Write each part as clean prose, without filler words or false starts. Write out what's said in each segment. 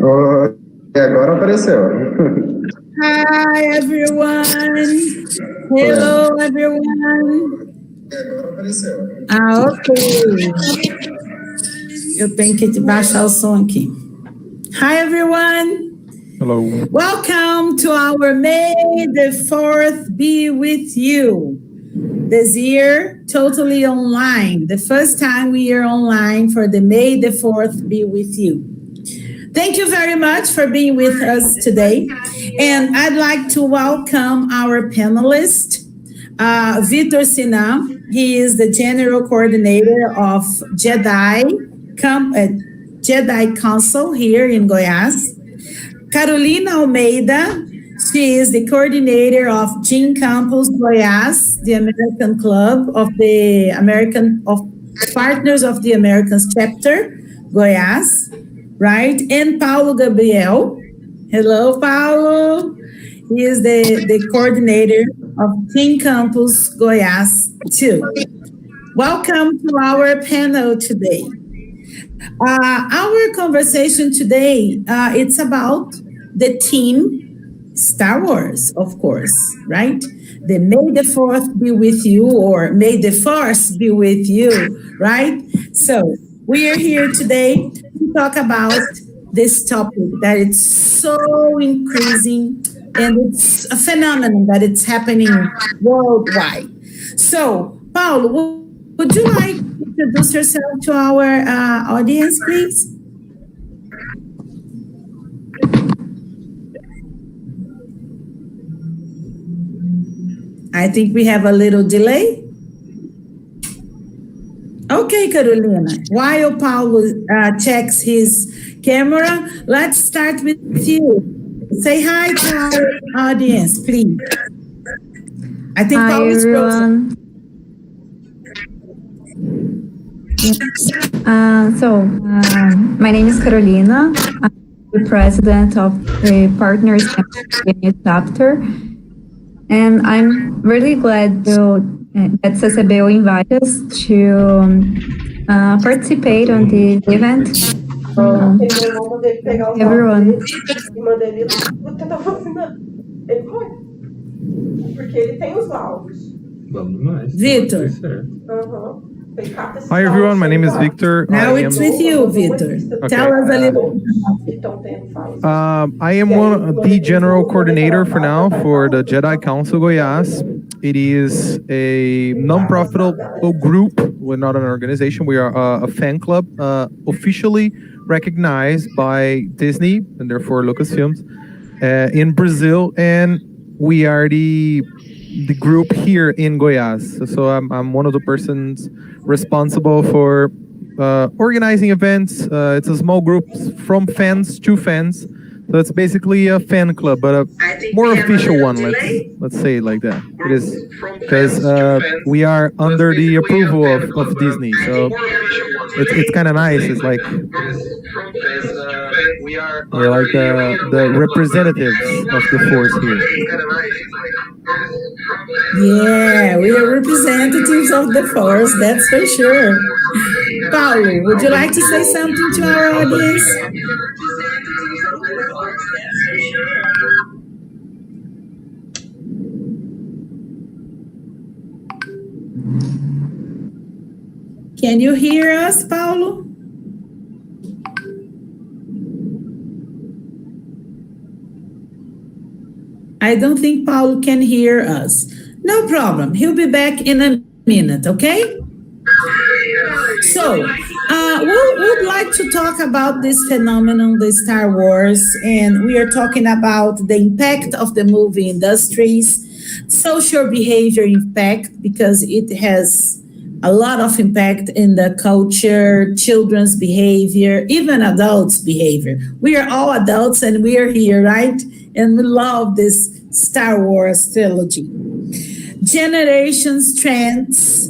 Oh, e agora apareceu. Hi, everyone. Hello, everyone. Ok. Eu tenho que baixar o som aqui. Hi, everyone. Hello. Welcome to our May the 4th Be With You. This year, totally online. The first time we are online for the May the 4th Be With You. Thank you very much for being with us today. And I'd like to welcome our panelist, Vitor Sinan. He is the General Coordinator of Jedi Council here in Goiás. Caroline Almeida, she is the Coordinator of GynCampus Goiás, the American Club of Partners of the Americans Chapter, Goiás. Right? And Paulo Gabriel. Hello, Paulo. He is the coordinator of GynCampus Goiás, too. Welcome to our panel today. Our conversation today, it's about the theme Star Wars, of course, right? The May the 4th be with you, or May the Force be with you, right? So we are here today to talk about this topic that it's so increasing and it's a phenomenon that it's happening worldwide. So, Paulo, would you like to introduce yourself to our audience, please? I think we have a little delay. Okay, Carolina, while Paulo checks his camera, let's start with you. Say hi to our audience, please. I think hi, Paulo is frozen. My name is Carolina. I'm the president of the Partners chapter, and I'm really glad that CCBEU invited us to participate on the event. Everyone. Victor. Hi everyone, my name is Victor. Now it's with you, Victor. Okay. Tell us a little. I am the general coordinator for now for the Jedi Council Goiás. It is a non-profitable group. We're not an organization. We are a fan club, officially recognized by Disney and therefore Lucasfilms in Brazil, and we are the group here in Goiás. So I'm one of the persons responsible for organizing events. It's a small group from fans to fans. So it's basically a fan club, but a more official one. Let's say it like that. It is because we are under the approval of Disney. So it's kind of nice. It's like we're like the representatives of the force here. Yeah, we are representatives of the force, that's for sure. Paulo, would you like to say something to our audience? Can you hear us, Paulo? I don't think Paulo can hear us. No problem. He'll be back in a minute, okay? So, we would like to talk about this phenomenon, the Star Wars, and we are talking about the impact of the movie industries, social behavior impact, because it has a lot of impact in the culture, children's behavior, even adults' behavior. We are all adults and we are here, right? And we love this Star Wars trilogy. Generations, trends,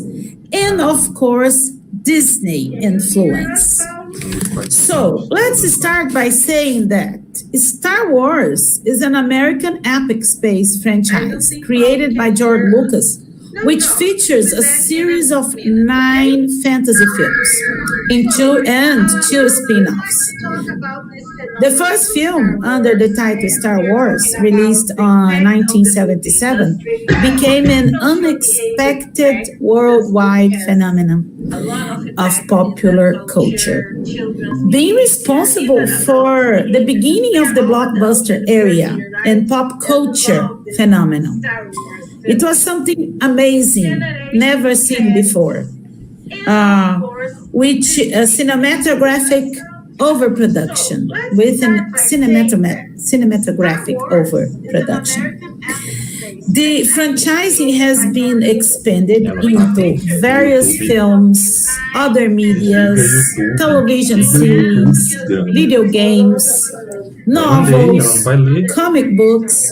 and of course, Disney influence. So let's start by saying that Star Wars is an American epic space franchise created by George Lucas, which features a series of 9 fantasy films in two spin-offs. The first film, under the title Star Wars, released in 1977, became an unexpected worldwide phenomenon of popular culture, being responsible for the beginning of the blockbuster era and pop culture phenomenon. It was something amazing, never seen before, which cinematographic overproduction, with a cinematographic overproduction. The franchising has been expanded into various films, other medias, television series, video games, novels, comic books,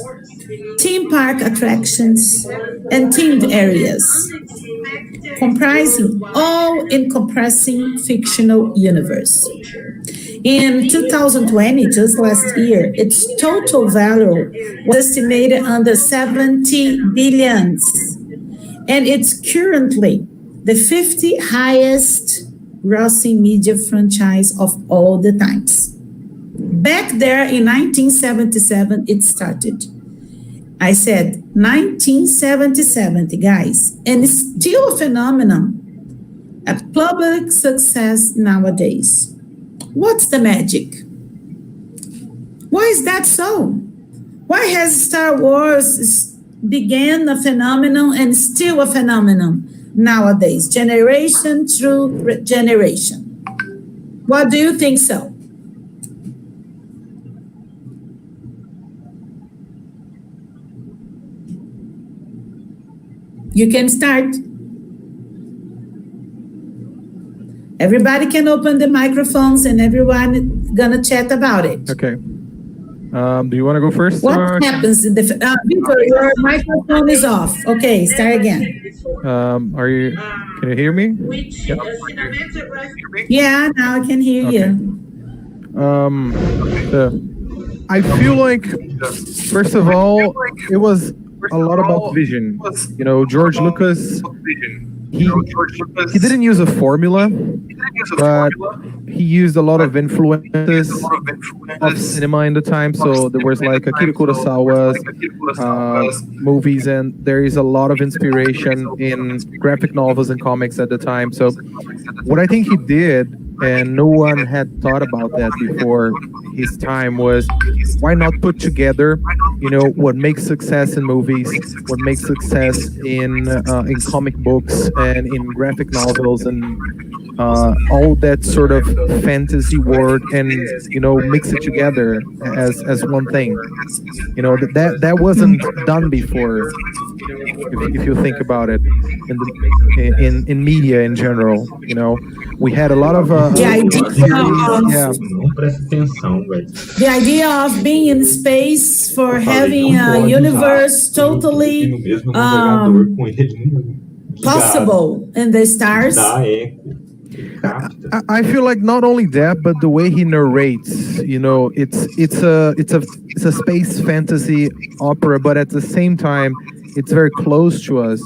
theme park attractions, and themed areas, comprising all-encompassing fictional universe. In 2020, just last year, its total value was estimated under 70 billions, and it's currently the 50th highest grossing media franchise of all the times. Back there in 1977, it started. I said 1977, guys, and it's still a phenomenon, a public success nowadays. What's the magic? Why is that so? Why has Star Wars began a phenomenon and still a phenomenon nowadays, generation through generation? What do you think so? You can start. Everybody can open the microphones and everyone gonna chat about it. Okay. Do you want to go first? What happens in the Victor, your microphone is off. Okay, start again. Can you hear me? Yeah, now I can hear you. I feel like, first of all, it was a lot about vision. You know, George Lucas, he didn't use a formula, but he used a lot of influences of cinema in the time. So there was like Akira Kurosawa's movies, and there is a lot of inspiration in graphic novels and comics at the time. So what I think he did, and no one had thought about that before his time, was why not put together, you know, what makes success in movies, what makes success in comic books and in graphic novels and all that sort of fantasy world, and you know, mix it together as one thing. You know, that wasn't done before. If you think about it, in media in general, you know, we had a lot of the idea of being in space, for having a universe totally possible in the stars. I feel like not only that, but the way he narrates, you know, it's a space fantasy opera, but at the same time, it's very close to us,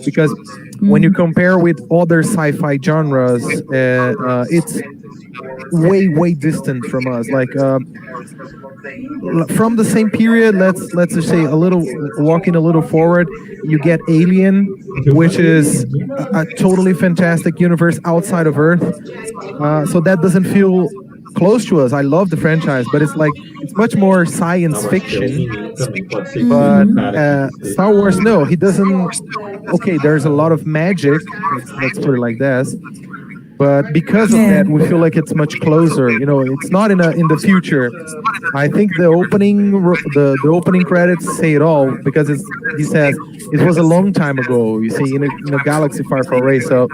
because when you compare with other sci-fi genres, it's way distant from us. Like from the same period, let's just say walking a little forward, you get Alien, which is a totally fantastic universe outside of Earth. So that doesn't feel close to us. I love the franchise, but it's much more science fiction. But Star Wars, no, he doesn't. Okay, there's a lot of magic. Let's put it like this. But because of that, we feel like it's much closer. You know, it's not in the future. I think the opening credits say it all, because he says it was a long time ago. You see, in a galaxy far away. So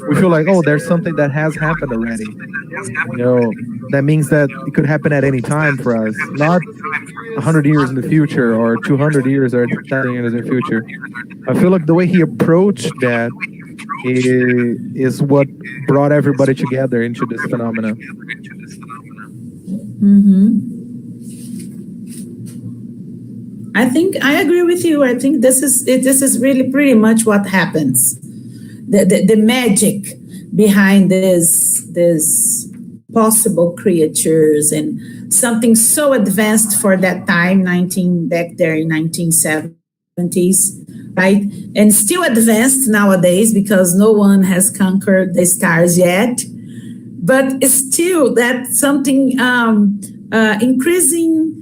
we feel like, oh, there's something that has happened already. You know, that means that it could happen at any time for us, not 100 years in the future, or 200 years, or 10 years in the future. I feel like the way he approached that is what brought everybody together into this phenomenon. I think I agree with you. I think this is really pretty much what happens. The magic behind this possible creatures and something so advanced for that time, back there in 1970s, right? And still advanced nowadays because no one has conquered the stars yet. But still, that's something increasing,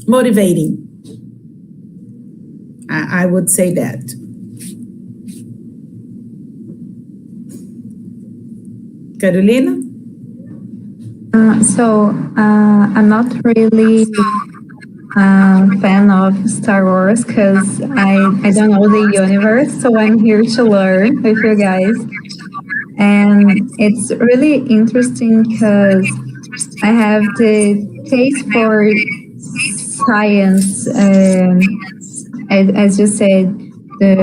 motivating. I would say that. Carolina? I'm not really a fan of Star Wars because I don't know the universe, so I'm here to learn with you guys. And it's really interesting because I have the taste for science, as you said, the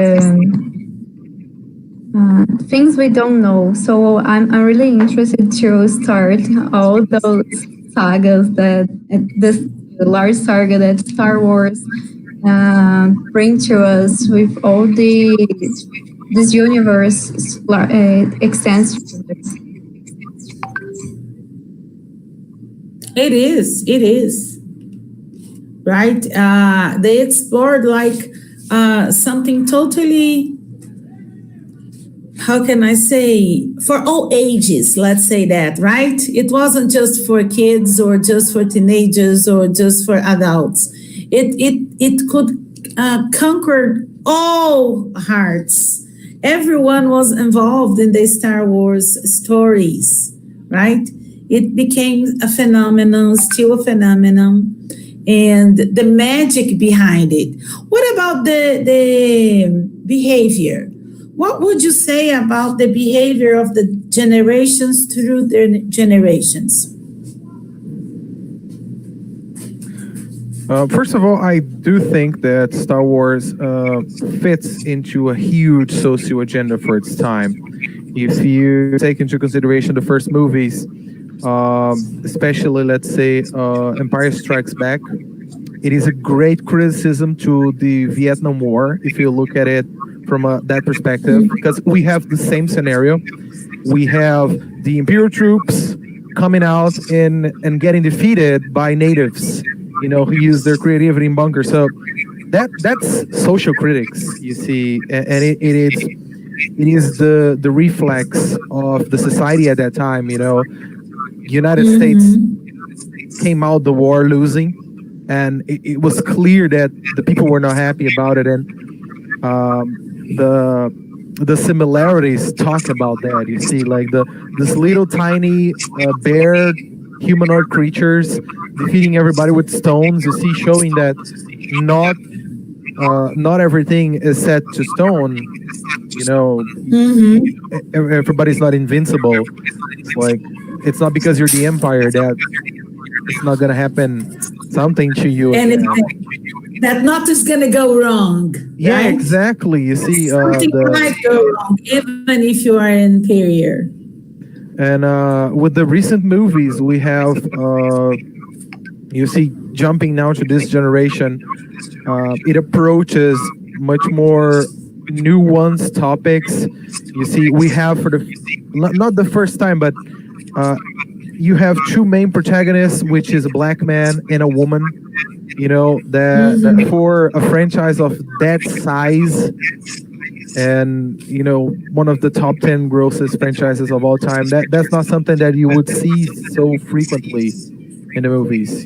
things we don't know. So I'm really interested to start all those sagas this large saga that Star Wars bring to us with all this universe extends. It is. Right? They explored like something totally, how can I say, for all ages, let's say that, right? It wasn't just for kids or just for teenagers or just for adults. It could conquer all hearts. Everyone was involved in the Star Wars stories, right? It became a phenomenon, still a phenomenon, and the magic behind it. What about the behavior? What would you say about the behavior of the generations through their generations? First of all, I do think that Star Wars fits into a huge socio agenda for its time. If you take into consideration the first movies, especially, let's say, Empire Strikes Back, it is a great criticism to the Vietnam War, if you look at it from that perspective, because we have the same scenario. We have the Imperial troops coming out and getting defeated by natives, who use their creativity in bunkers. So that's social critics, you see, and it is the reflex of the society at that time. United States came out the war losing, and it was clear that the people were not happy about it, and the similarities talk about that. You see, like this little tiny bear humanoid creatures defeating everybody with stones. You see, showing that not everything is set to stone. Everybody's not invincible. It's like, it's not because you're the empire that it's not gonna happen something to you. And that nothing's gonna go wrong. Yeah, right? Exactly. You see, something might go wrong, even if you are inferior. And with the recent movies, we have, you see, jumping now to this generation, it approaches much more nuanced topics. You see, we have for not the first time, but you have two main protagonists, which is a black man and a woman. That for a franchise of that size, and one of the top 10 grossest franchises of all time, that's not something that you would see so frequently in the movies,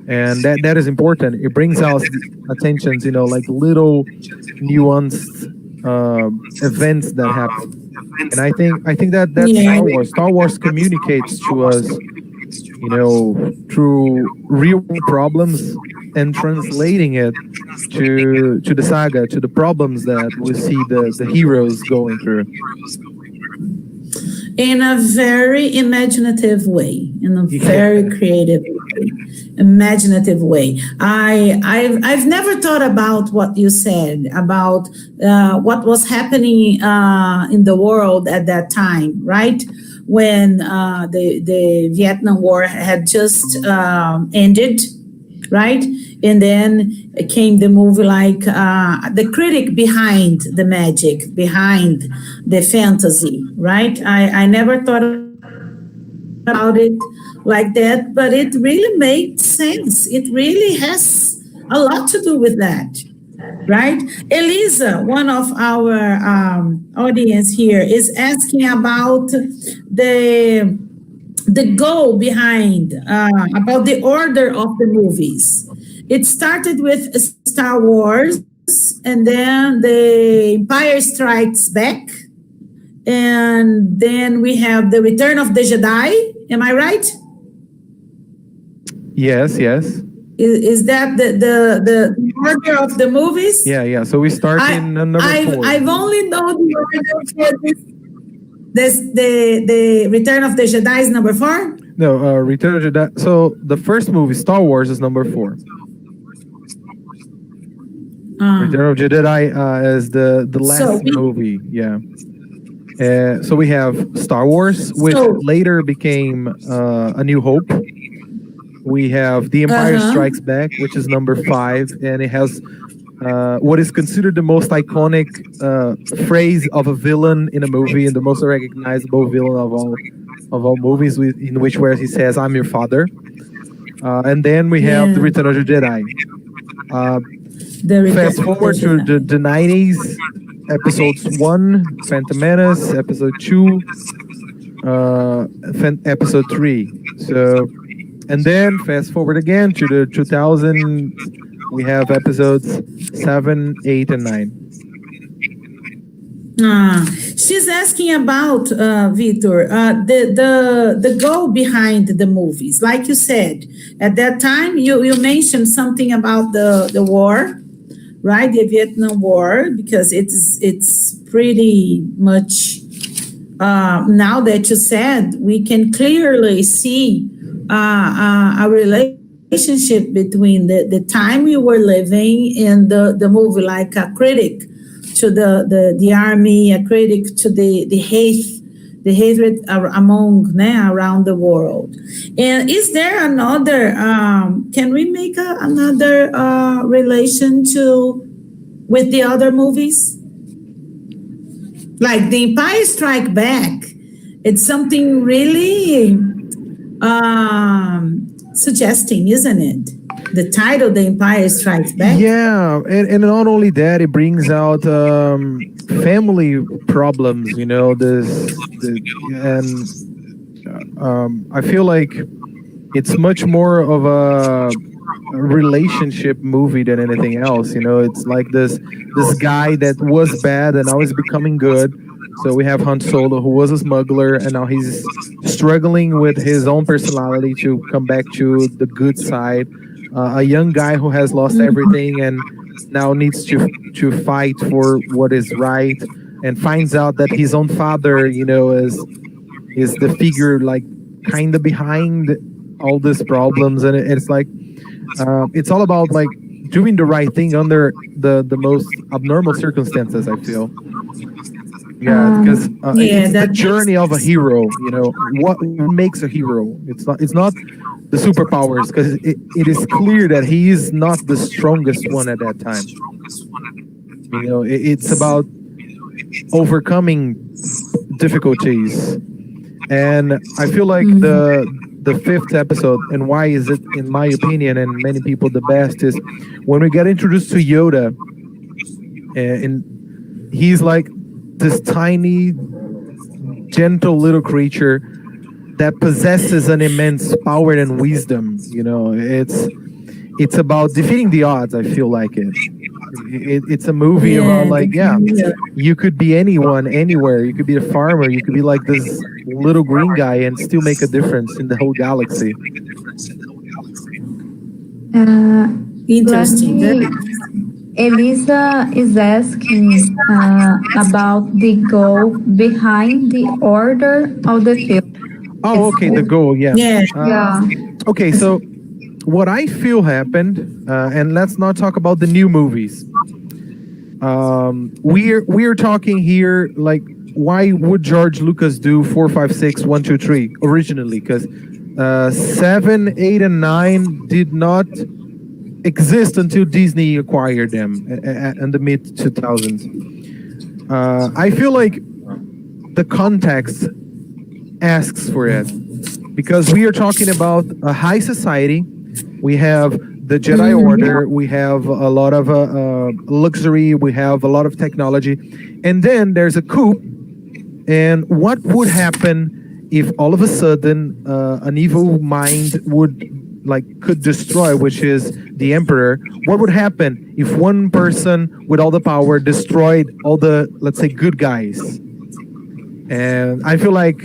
and that is important. It brings out attentions, like little nuanced events that happen. And I think that's Star Wars. Star Wars communicates to us, through real problems and translating it to the saga, to the problems that we see the heroes going through. In a very imaginative way, in a very creative way, imaginative way. I've never thought about what you said about what was happening in the world at that time, right? When the Vietnam War had just ended, right? And then came the movie like the critic behind the magic, behind the fantasy, right? I never thought about it like that, but it really made sense. It really has a lot to do with that, right? Elisa, one of our audience here, is asking about the goal behind about the order of the movies. It started with Star Wars, and then the Empire Strikes Back, and then we have the Return of the Jedi. Am I right? Yes. Is that the order of the movies? Yeah. So we start in number 4. I've only known the order for this. The Return of the Jedi is number 4? No, Return of the Jedi. So the first movie, Star Wars, is number 4. Return of the Jedi is the last movie. Yeah. So we have Star Wars, which later became A New Hope. We have The Empire Strikes Back, which is number 5, and it has what is considered the most iconic phrase of a villain in a movie, and the most recognizable villain of all movies, in which where he says, "I'm your father." And then we have The Return of the Jedi. Fast forward to the 90s, episodes 1, Phantom Menace, episode 2, episode 3. So, and then fast forward again to the 2000, we have episodes 7, 8, and 9. She's asking about Vitor, the goal behind the movies. Like you said, at that time you mentioned something about the war, right? The Vietnam War, because it's pretty much now that you said, we can clearly see a relationship between the time we were living and the movie, like a critic to the army, a critic to the hatred among around the world. And is there another? Can we make another relation with the other movies, like The Empire Strike Back? It's something really suggesting, isn't it? The title, The Empire Strikes Back. Yeah, and not only that, it brings out family problems, and I feel like it's much more of a relationship movie than anything else. It's like this guy that was bad and now is becoming good. So we have Han Solo, who was a smuggler, and now he's struggling with his own personality to come back to the good side. A young guy who has lost everything and now needs to fight for what is right, and finds out that his own father, is the figure like kind of behind all these problems. And it's like it's all about like doing the right thing under the most abnormal circumstances, I feel. Yeah, because it's the journey of a hero. What makes a hero? It's not the superpowers, because it is clear that he is not the strongest one at that time. It's about overcoming difficulties, and I feel like the 5th episode, and why is it, in my opinion and many people, the best, is when we get introduced to Yoda, and he's like this tiny, gentle little creature that possesses an immense power and wisdom. It's about defeating the odds. I feel like it's a movie about like, you could be anyone, anywhere. You could be a farmer. You could be like this little green guy and still make a difference in the whole galaxy. Interesting. Elisa is asking about the goal behind the order of the film. Oh, okay, the goal, yeah. Yeah. Okay, so what I feel happened, and let's not talk about the new movies. We're talking here like, why would George Lucas do 4, 5, 6, 1, 2, 3 originally? Because 7, 8, and 9 did not exist until Disney acquired them in the mid 2000s. I feel like the context asks for it because we are talking about a high society. We have the Jedi Order, we have a lot of luxury, we have a lot of technology, and then there's a coup. And what would happen if all of a sudden an evil mind could destroy, which is the Emperor? What would happen if one person with all the power destroyed all the, let's say, good guys? And I feel like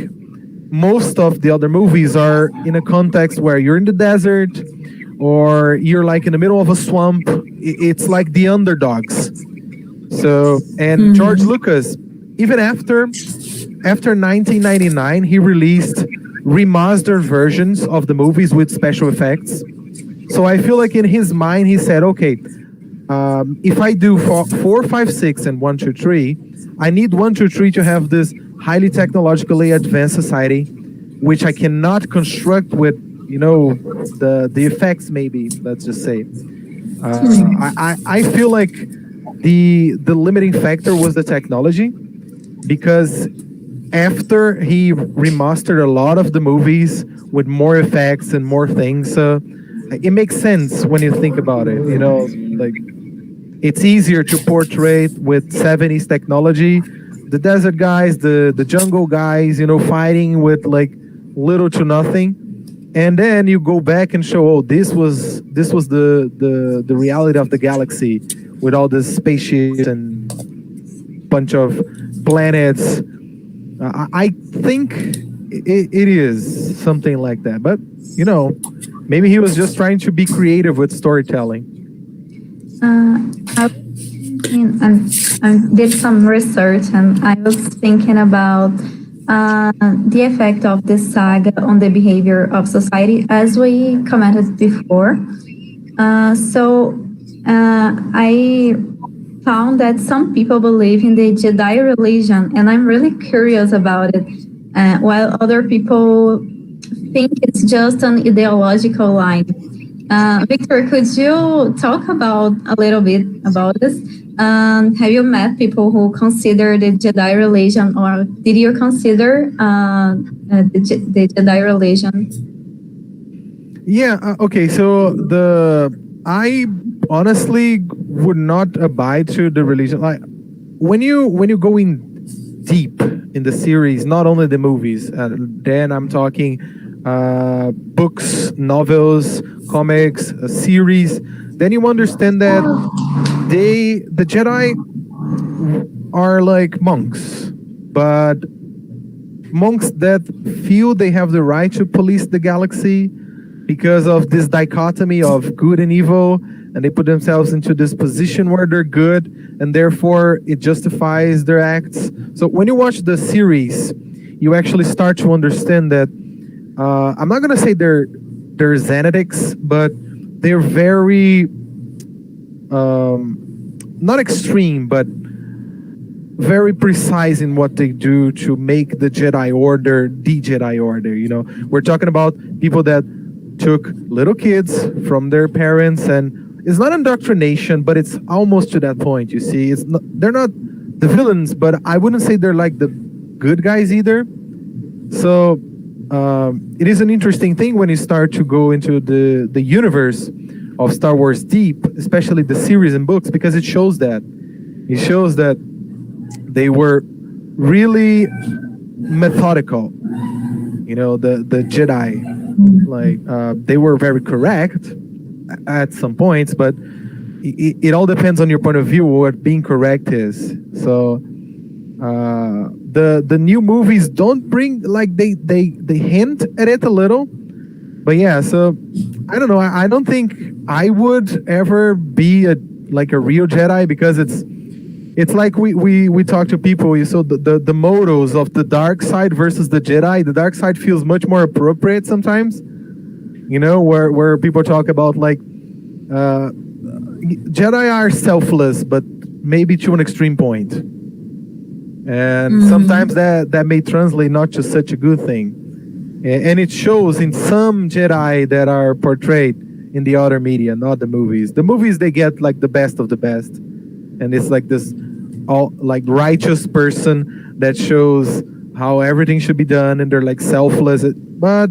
most of the other movies are in a context where you're in the desert or you're like in the middle of a swamp. It's like the underdogs. So, and George Lucas, even after 1999, he released remastered versions of the movies with special effects. So I feel like in his mind, he said, okay, if I do 4, 5, 6, and 1, 2, 3, I need 1, 2, 3 to have this highly technologically advanced society, which I cannot construct with, the effects, maybe, let's just say. I feel like the limiting factor was the technology, because after he remastered a lot of the movies with more effects and more things, it makes sense when you think about it. Like it's easier to portray with 70s technology, the desert guys, the jungle guys, fighting with like little to nothing, and then you go back and show, oh, this was the reality of the galaxy with all the spaceships and bunch of planets. I think it is something like that, but maybe he was just trying to be creative with storytelling. I did some research and I was thinking about the effect of this saga on the behavior of society, as we commented before. I found that some people believe in the Jedi religion, and I'm really curious about it, while other people think it's just an ideological line. Victor, could you talk a little bit about this? Have you met people who consider the Jedi religion, or did you consider the Jedi religion? Yeah. Okay. So I honestly would not abide to the religion. Like when you go in deep in the series, not only the movies, then I'm talking books, novels, comics, series, then you understand that the Jedi are like monks, but monks that feel they have the right to police the galaxy because of this dichotomy of good and evil, and they put themselves into this position where they're good, and therefore it justifies their acts. So when you watch the series, you actually start to understand that I'm not gonna say they're Xanadics, but they're very not extreme, but very precise in what they do to make the Jedi Order the Jedi Order. We're talking about people that took little kids from their parents, and it's not indoctrination, but it's almost to that point. You see, they're not the villains, but I wouldn't say they're like the good guys either. So it is an interesting thing when you start to go into the universe of Star Wars deep, especially the series and books, because it shows that they were really methodical. The Jedi, they were very correct at some points, but it all depends on your point of view what being correct is. So the new movies don't bring, like, they hint at it a little, but yeah. So I don't know. I don't think I would ever be a real Jedi, because it's like we talk to people. You saw the mottos of the dark side versus the Jedi. The dark side feels much more appropriate sometimes. Where people talk about Jedi are selfless, but maybe to an extreme point. And sometimes that may translate not to such a good thing. And it shows in some Jedi that are portrayed. in the other media, not the movies. The movies, they get like the best of the best, and it's like this all like righteous person that shows how everything should be done, and they're like selfless. But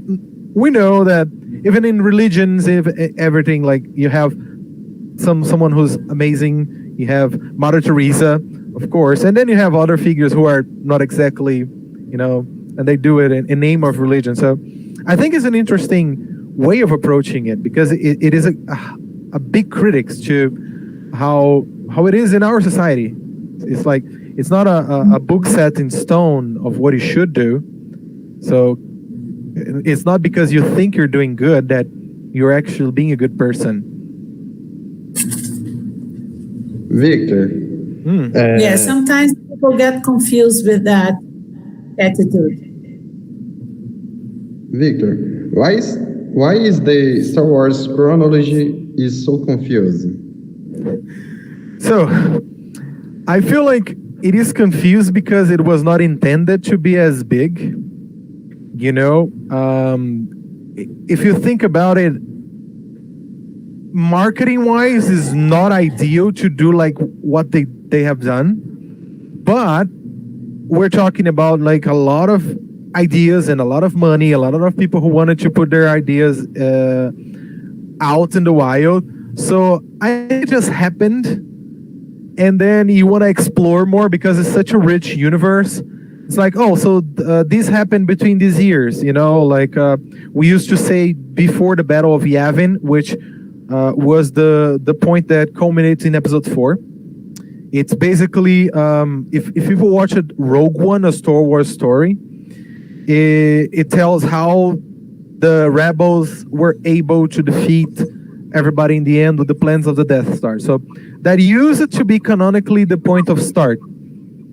we know that even in religions, if everything, like you have someone who's amazing, you have Mother Teresa, of course, and then you have other figures who are not exactly, and they do it in name of religion. So I think it's an interesting way of approaching it, because it is a big critics to how it is in our society. It's like it's not a book set in stone of what you should do. So it's not because you think you're doing good that you're actually being a good person. Victor. Yeah, sometimes people get confused with that attitude. Victor, why is the Star Wars chronology is so confusing? So I feel like it is confused because it was not intended to be as big. If you think about it, marketing wise is not ideal to do like what they have done, but we're talking about like a lot of ideas and a lot of money, a lot of people who wanted to put their ideas out in the wild. So it just happened, and then you want to explore more because it's such a rich universe. It's like, so this happened between these years, like we used to say before the Battle of Yavin, which was the point that culminates in episode 4. It's basically, if people watch it, Rogue One, a Star Wars story, it tells how the rebels were able to defeat everybody in the end with the plans of the Death Star. So that used to be canonically the point of start.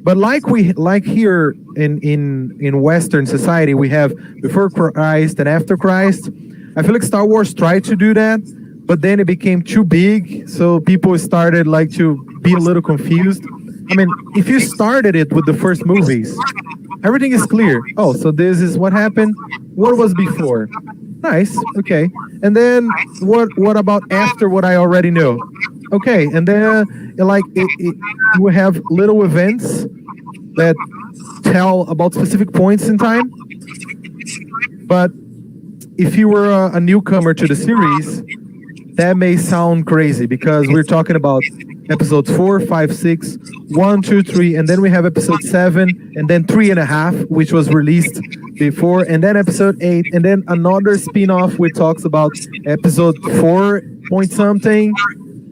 But like here in Western society, we have before Christ and after Christ. I feel like Star Wars tried to do that, but then it became too big, so people started like to be a little confused. I mean, if you started it with the first movies, everything is clear. So this is what happened. What was before? Nice, okay. And then what about after what I already know? Okay, and then we have little events that tell about specific points in time. But if you were a newcomer to the series, that may sound crazy because we're talking about episodes 4, 5, 6, 1, 2, 3, and then we have episode 7, and then 3.5, which was released before, and then episode 8, and then another spin-off which talks about episode 4 point something,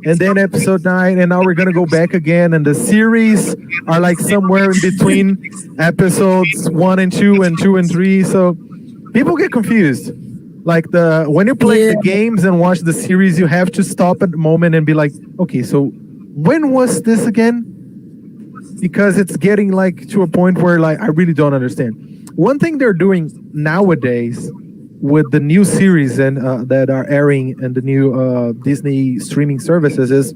and then episode 9, and now we're gonna go back again, and the series are like somewhere in between episodes 1 and 2 and 2 and 3, so people get confused. Like when you play the games and watch the series, you have to stop at the moment and be like, okay, so when was this again? Because it's getting like to a point where like I really don't understand. One thing they're doing nowadays with the new series and that are airing in the new Disney streaming services is,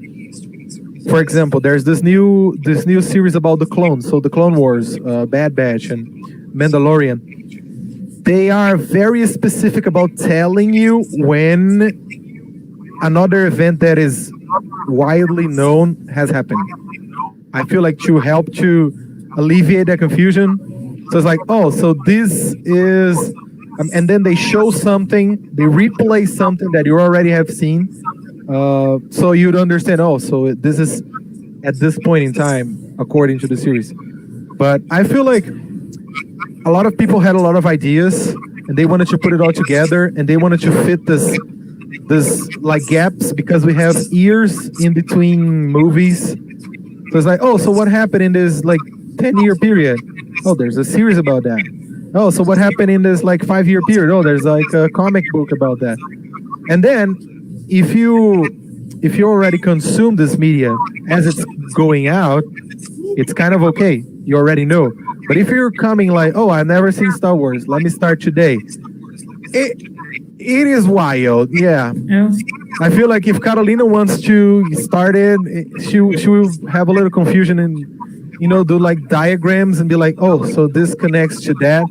for example, there's this new series about the clones, so the Clone Wars, Bad Batch, and Mandalorian. They are very specific about telling you when another event that is widely known has happened. I feel like to help to alleviate that confusion. So it's like, so this is, and then they show something, they replay something that you already have seen. So you'd understand, so this is at this point in time, according to the series. But I feel like a lot of people had a lot of ideas and they wanted to put it all together and they wanted to fit this like gaps because we have years in between movies. So it's like, so what happened in this like 10-year period? There's a series about that. So what happened in this like 5-year period? There's like a comic book about that. And then if you already consume this media as it's going out, it's kind of okay. You already know. But if you're coming like, I've never seen Star Wars, let me start today. It is wild, yeah. I feel like if Carolina wants to start it, she will have a little confusion and, do like diagrams and be like, so this connects to that.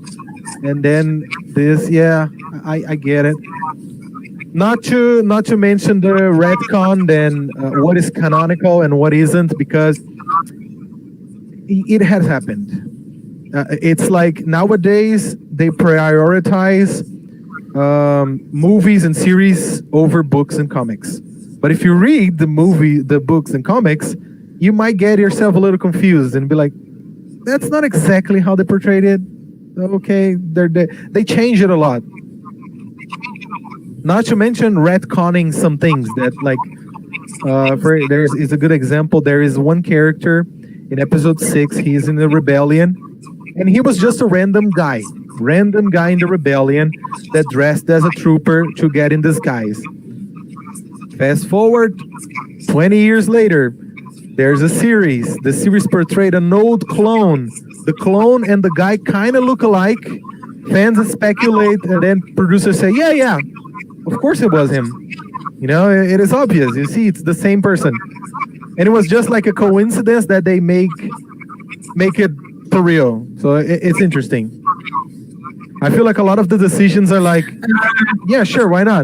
And then this, I get it. Not to mention the retcon, then what is canonical and what isn't, because it has happened. It's like nowadays they prioritize movies and series over books and comics. But if you read the books and comics, you might get yourself a little confused and be like, that's not exactly how they portrayed it. Okay, they change it a lot. Not to mention retconning some things that, like, is a good example. There is one character in episode 6. He's in the rebellion, and he was just a random guy in the rebellion that dressed as a trooper to get in disguise. Fast forward 20 years later, there's a series. The series portrayed an old clone. The clone and the guy kind of look alike. Fans speculate, and then producers say, yeah, of course it was him. You know, it is obvious. You see, it's the same person. And it was just like a coincidence that they make it for real. So it's interesting. I feel like a lot of the decisions are like, yeah, sure, why not?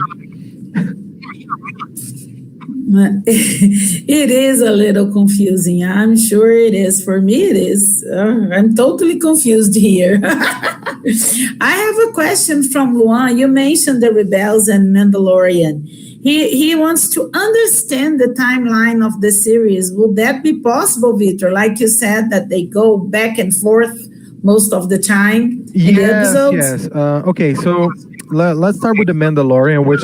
It is a little confusing. I'm sure it is. For me, it is. I'm totally confused here. I have a question from Luan. You mentioned the Rebels and Mandalorian. He wants to understand the timeline of the series. Would that be possible, Victor? Like you said, that they go back and forth most of the time in the episodes? Yes. Okay, so let's start with the Mandalorian, which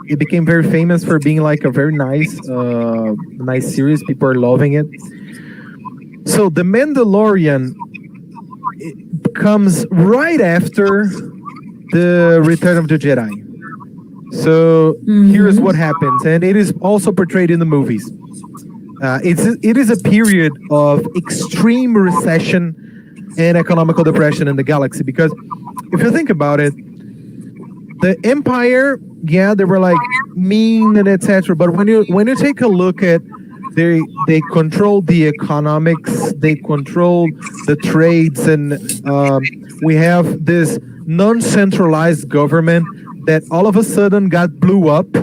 it became very famous for being like a very nice series. People are loving it. So the Mandalorian comes right after the Return of the Jedi. So here's what happens, and it is also portrayed in the movies. It is a period of extreme recession and economical depression in the galaxy, because if you think about it, the Empire, yeah, they were like mean and etc. But when you take a look at they control the economics, they control the trades, and we have this non-centralized government that all of a sudden got blew up,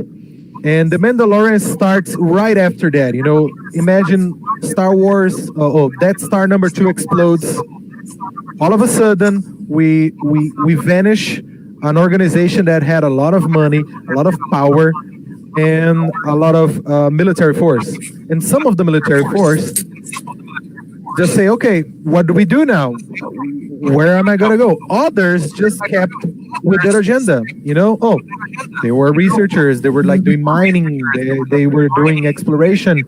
and the Mandalorian starts right after that. You know, imagine Star Wars. Death Star number 2 explodes. All of a sudden, we vanish an organization that had a lot of money, a lot of power, and a lot of military force. And some of the military force just say, okay, what do we do now? Where am I going to go? Others just kept with their agenda, you know? Oh, they were researchers. They were like doing mining. They were doing exploration.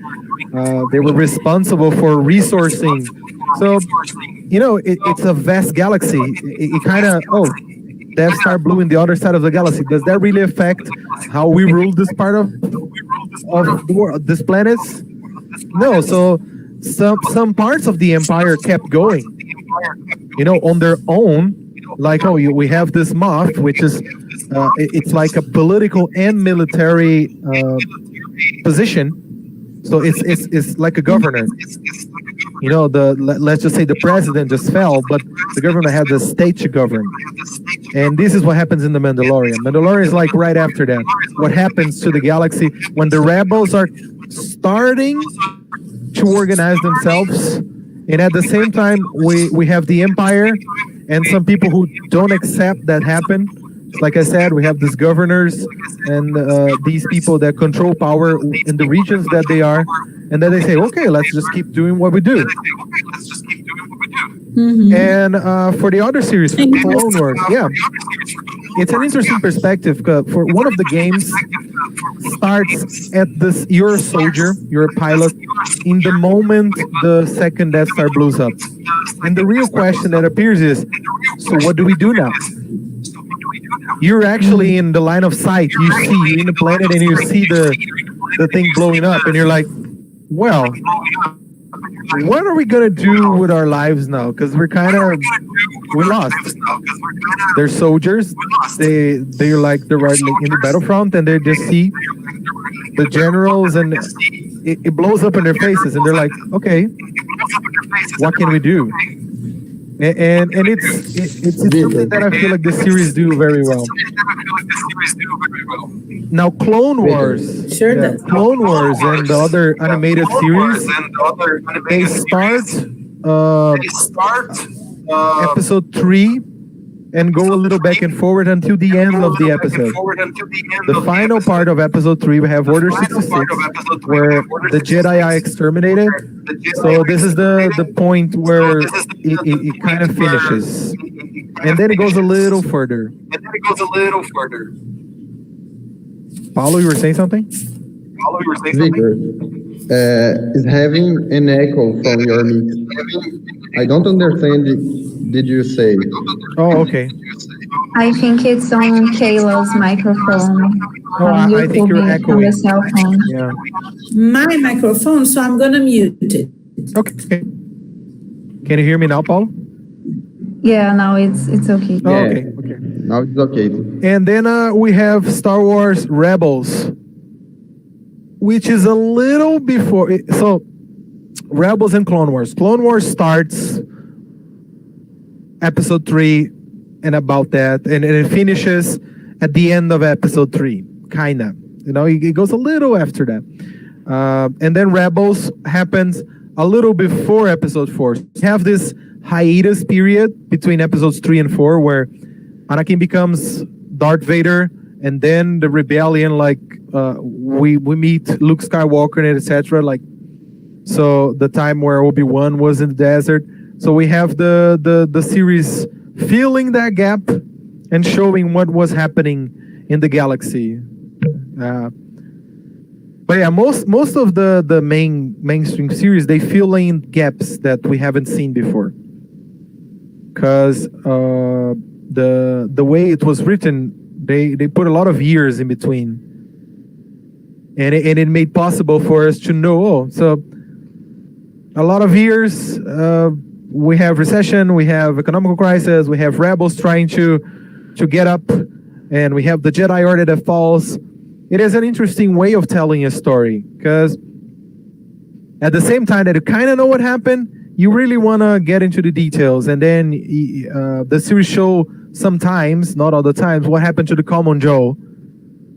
They were responsible for resourcing. So, you know, it's a vast galaxy. It kind of, Death Star blew in the other side of the galaxy. Does that really affect how we rule this part of the world, this planet? No. So some parts of the Empire kept going, you know, on their own. Like, we have this Moth, which is it's like a political and military position. So it's like a governor. You know, let's just say the president just fell, but the government had the state to govern. And this is what happens in the Mandalorian. Mandalorian is like right after that. What happens to the galaxy when the rebels are starting to organize themselves, and at the same time we have the Empire and some people who don't accept that happen. Like I said, we have these governors and these people that control power in the regions that they are, and then they say, okay, let's just keep doing what we do. And for the other series, for Clone Wars, it's an interesting perspective. For one of the games starts at this, you're a soldier, you're a pilot, in the moment the second Death Star blows up. And the real question that appears is, so what do we do now? You're actually in the line of sight. You're in the planet and you see the thing blowing up, and you're like, well, what are we gonna do with our lives now? Because we lost. They're soldiers. They're right in the battlefront, and they just see the generals, and it blows up in their faces, and they're like, okay, what can we do? And it's something that I feel like this series do very well. Now, Clone Wars, Sure does. Clone Wars and the other animated series, they start episode 3 and go a little back and forward until the end of the episode. The final part of episode 3, we have Order 66, where the Jedi are exterminated. So this is the point where it kind of finishes. And then it goes a little further. Paulo, you were saying something? Victor, is having an echo from your mix. I don't understand. Did you say? Oh, okay. I think it's on Kayla's microphone. Oh, I think you're on echoing. the cell phone. Yeah. My microphone, so I'm gonna mute it. Okay. Can you hear me now, Paulo? Yeah, now it's okay. Oh, Yeah. okay. Okay. Now it's okay. And then we have Star Wars Rebels, which is a little before. So, Rebels and Clone Wars. Clone Wars starts episode 3 and about that, and it finishes at the end of episode 3, kind of. You know, it goes a little after that. And then Rebels happens a little before episode 4. You have this hiatus period between episodes 3 and 4 where Anakin becomes Darth Vader, and then the rebellion, like we meet Luke Skywalker and etc. Like, so the time where Obi-Wan was in the desert. So we have the series filling that gap and showing what was happening in the galaxy. But yeah, most of the mainstream series, they fill in gaps that we haven't seen before. Because the way it was written, they put a lot of years in between, and it made possible for us to know. So a lot of years. We have recession, we have economical crisis, we have rebels trying to get up, and we have the Jedi Order that falls. It is an interesting way of telling a story, because at the same time that you kind of know what happened, you really want to get into the details. And then the series show sometimes, not all the times, what happened to the common Joe.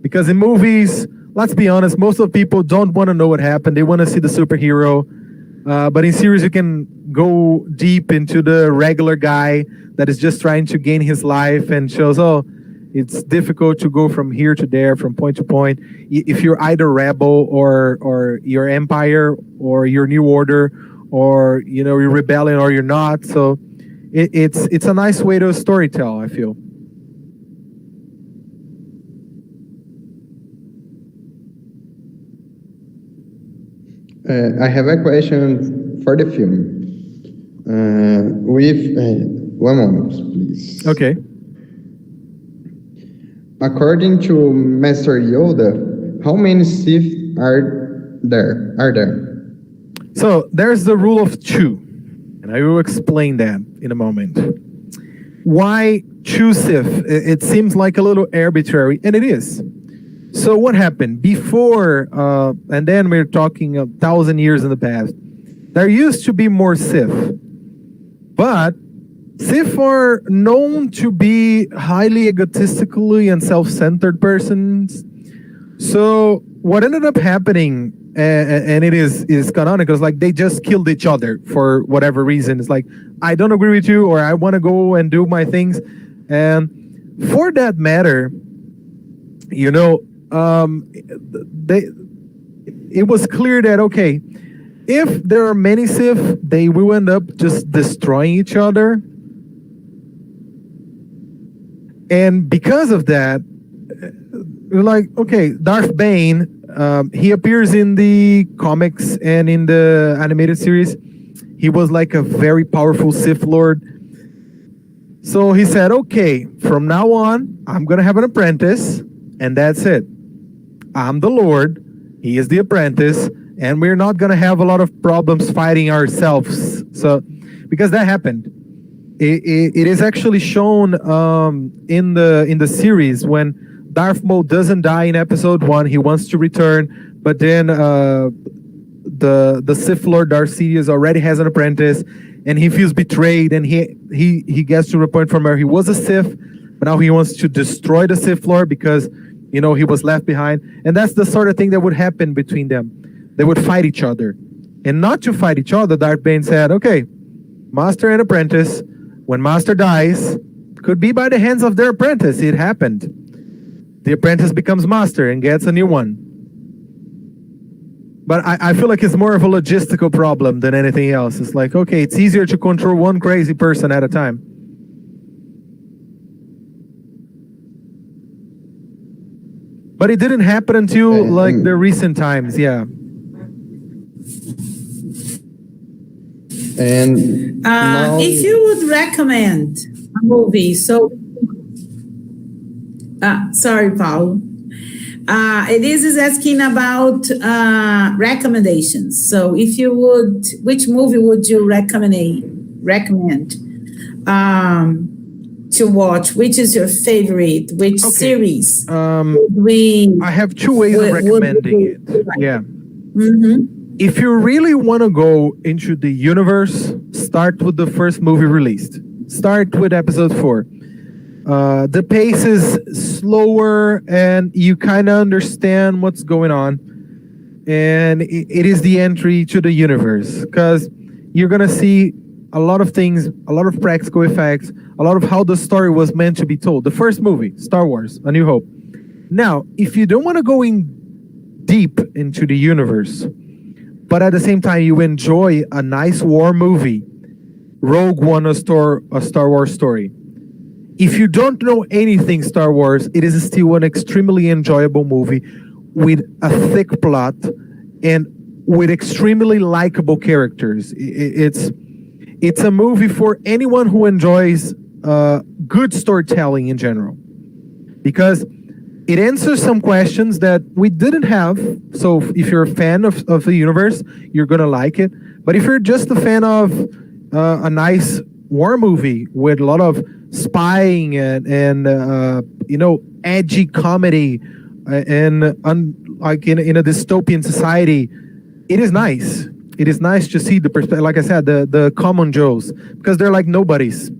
Because in movies, let's be honest, most of people don't want to know what happened. They want to see the superhero. But in series, you can go deep into the regular guy that is just trying to gain his life and shows, oh, it's difficult to go from here to there, from point to point. If you're either rebel or your empire or your new order, or you're rebelling or you're not. So it's a nice way to storytell, I feel. I have a question for the film. With one moment, please. Okay. According to Master Yoda, how many Sith are there? So there's the rule of 2, and I will explain that in a moment. Why 2 Sith? It seems like a little arbitrary, and it is. So what happened before, and then we're talking 1,000 years in the past, there used to be more Sith, but Sith are known to be highly egotistically and self-centered persons. So what ended up happening, and it is canonical, is like they just killed each other for whatever reason. It's like, I don't agree with you, or I want to go and do my things. And for that matter, it was clear that, okay, if there are many Sith, they will end up just destroying each other. And because of that, we're like, okay, Darth Bane, he appears in the comics and in the animated series. He was like a very powerful Sith Lord. So he said, okay, from now on, I'm going to have an apprentice, and that's it. I'm the Lord, he is the apprentice, and we're not going to have a lot of problems fighting ourselves. So, because that happened. It is actually shown in the series when Darth Maul doesn't die in episode 1. He wants to return, but then the Sith Lord Darth Sidious already has an apprentice, and he feels betrayed, and he gets to a point from where he was a Sith, but now he wants to destroy the Sith Lord because, he was left behind. And that's the sort of thing that would happen between them. They would fight each other. And not to fight each other, Darth Bane said, okay, master and apprentice, when master dies, could be by the hands of their apprentice. It happened. The apprentice becomes master and gets a new one. But I feel like it's more of a logistical problem than anything else. It's like, okay, it's easier to control one crazy person at a time. But it didn't happen until like the recent times, yeah. And now, if you would recommend a movie, sorry, Paulo. It is asking about recommendations. So if you would, which movie would you recommend to watch? Which is your favorite? Which series? I have two ways of recommending it. Yeah. Mm-hmm. If you really want to go into the universe, start with the first movie released. Start with episode 4. The pace is slower and you kind of understand what's going on. And it is the entry to the universe because you're going to see a lot of things, a lot of practical effects, a lot of how the story was meant to be told. The first movie, Star Wars, A New Hope. Now, if you don't want to go in deep into the universe, but at the same time you enjoy a nice war movie, Rogue One, a Star Wars story. If you don't know anything Star Wars, it is still an extremely enjoyable movie with a thick plot and with extremely likable characters. It's a movie for anyone who enjoys good storytelling in general, because it answers some questions that we didn't have. So if you're a fan of the universe, you're gonna like it. But if you're just a fan of a nice war movie with a lot of spying and edgy comedy and like in a dystopian society, it is nice. It is nice to see the perspective. Like I said, the common Joes, because they're like nobodies.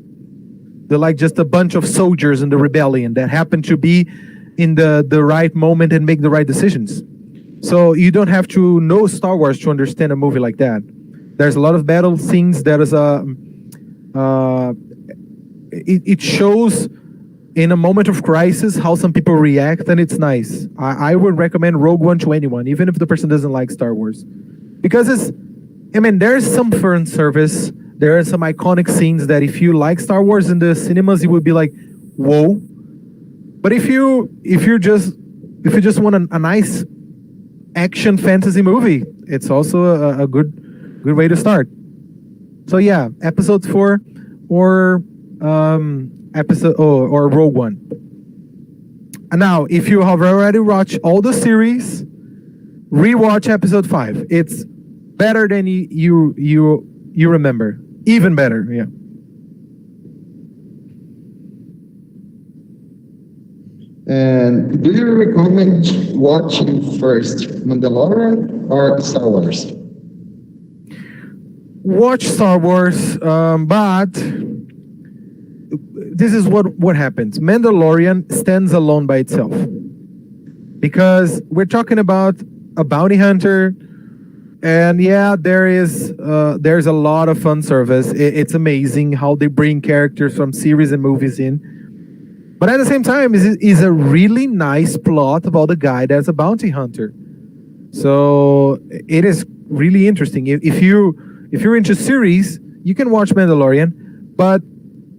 They're like just a bunch of soldiers in the rebellion that happen to be in the right moment and make the right decisions. So you don't have to know Star Wars to understand a movie like that. There's a lot of battle scenes. There is it shows in a moment of crisis how some people react, and it's nice. I would recommend Rogue One to anyone, even if the person doesn't like Star Wars, because there's some fan service. There are some iconic scenes that if you like Star Wars in the cinemas, you would be like, whoa. But if you just want a nice action fantasy movie, it's also a good way to start. So yeah, episode 4 or Rogue One. And now, if you have already watched all the series, rewatch episode 5. It's better than you remember. Even better, yeah. And do you recommend watching first Mandalorian or Star Wars? Watch Star Wars, but this is what happens. Mandalorian stands alone by itself, because we're talking about a bounty hunter, and yeah, there's a lot of fun service. It's amazing how they bring characters from series and movies in, but at the same time, is a really nice plot about a guy that's a bounty hunter. So it is really interesting. If you're into series, you can watch Mandalorian, but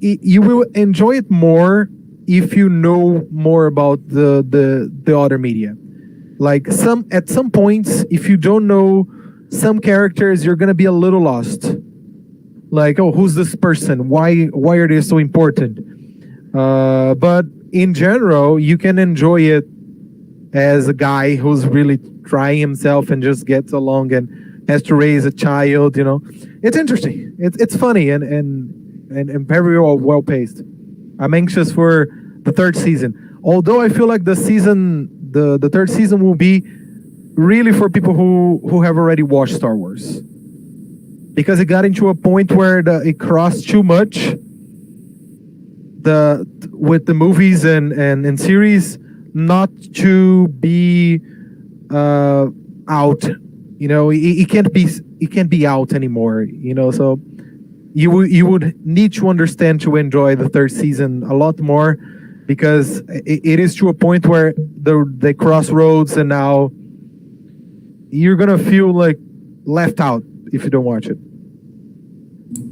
you will enjoy it more if you know more about the other media. Like at some points, if you don't know some characters, you're gonna be a little lost. Like, oh, who's this person? Why are they so important? But in general, you can enjoy it as a guy who's really trying himself and just gets along and has to raise a child. It's interesting. It's funny and very well paced. I'm anxious for the 3rd season. Although I feel like the 3rd season will be really for people who have already watched Star Wars, because it got into a point where it crossed too much, with the movies and series, not to be out. It can't be out anymore. So you would need to understand to enjoy the third season a lot more, because it is to a point where the crossroads, and now you're gonna feel like left out if you don't watch it.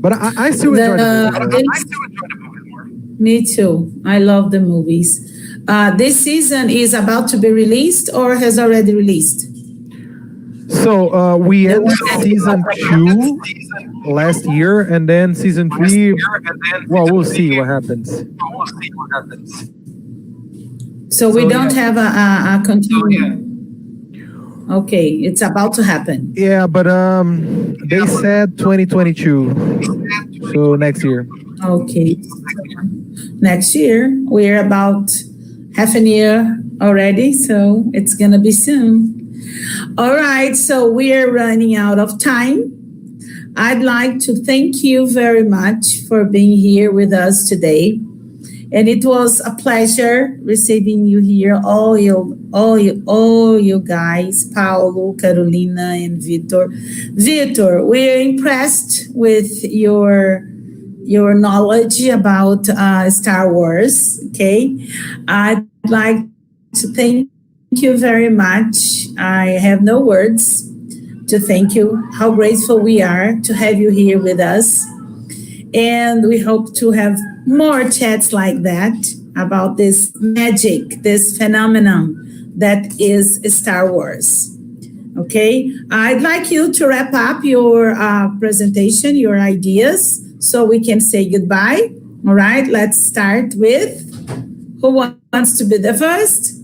But I still enjoy the movie. Me too. I love the movies. This season is about to be released or has already released? So we ended season 2 last year, and then season 3. Well, we'll see what happens. So we don't have a continue. Okay, it's about to happen. Yeah, but they said 2022, so next year. Okay, next year. We're about half a year already, so it's gonna be soon. All right, so we're running out of time. I'd like to thank you very much for being here with us today. And it was a pleasure receiving you here, all you guys, Paulo, Carolina, and Vitor. Vitor, we're impressed with your knowledge about Star Wars. Okay, I'd like to thank you very much. I have no words to thank you. How grateful we are to have you here with us. And we hope to have more chats like that about this magic, this phenomenon that is Star Wars. Okay, I'd like you to wrap up your presentation, your ideas, so we can say goodbye. All right, let's start with who wants to be the first?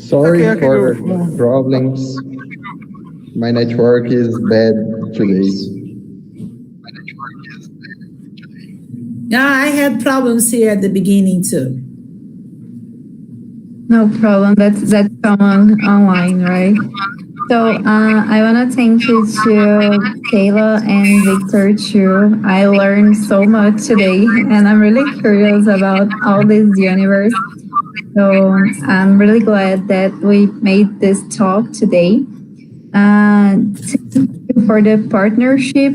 Sorry for problems. My network is bad today. Yeah, I had problems here at the beginning too. No problem. That's common online, right? So I want to thank you to Kayla and Victor too. I learned so much today, and I'm really curious about all this universe. So I'm really glad that we made this talk today. Thank you for the partnership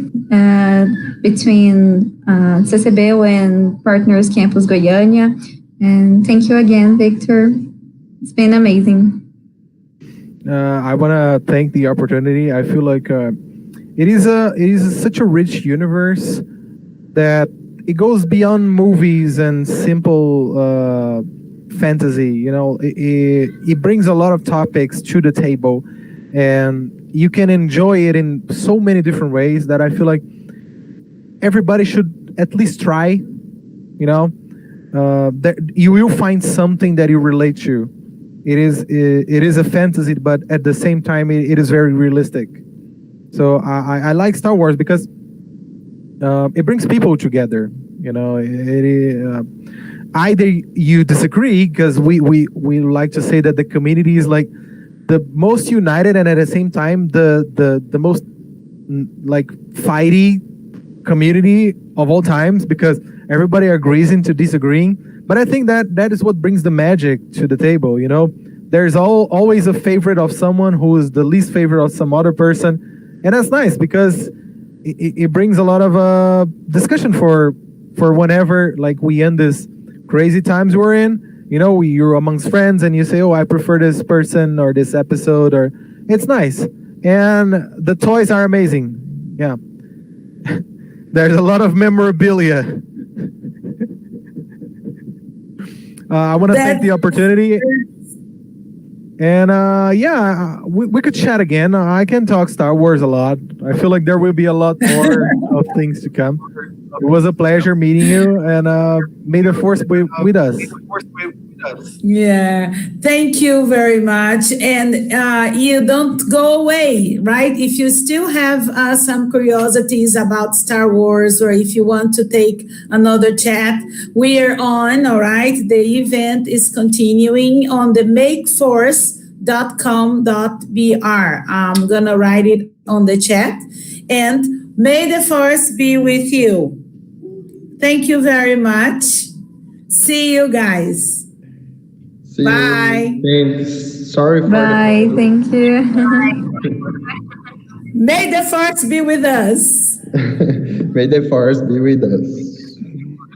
between CCBEU and Partners Campus Goiânia. And thank you again, Victor. It's been amazing. I want to thank the opportunity. I feel like it is such a rich universe that it goes beyond movies and simple fantasy. It brings a lot of topics to the table, and you can enjoy it in so many different ways that I feel like everybody should at least try. That you will find something that you relate to. It is a fantasy, but at the same time, it is very realistic. So I like Star Wars because it brings people together. Either you disagree, because we like to say that the community is like the most united, and at the same time the most like fighty community of all times, because everybody agrees into disagreeing. But I think that is what brings the magic to the table. There's always a favorite of someone who is the least favorite of some other person, and that's nice because it brings a lot of discussion for whenever like we end this crazy times we're in. You're amongst friends and you say, oh, I prefer this person or this episode, or it's nice. And the toys are amazing. Yeah. There's a lot of memorabilia. I want to thank the opportunity. And we could chat again. I can talk Star Wars a lot. I feel like there will be a lot more of things to come. It was a pleasure meeting you, and may the force be with us. Yeah, thank you very much. And you don't go away, right? If you still have some curiosities about Star Wars, or if you want to take another chat, we are on, all right? The event is continuing on the makeforce.com.br. I'm going to write it on the chat. And may the force be with you. Thank you very much. See you guys. See Bye. You. Thanks. Sorry for Bye. Thank you. May the force be with us. May the force be with us.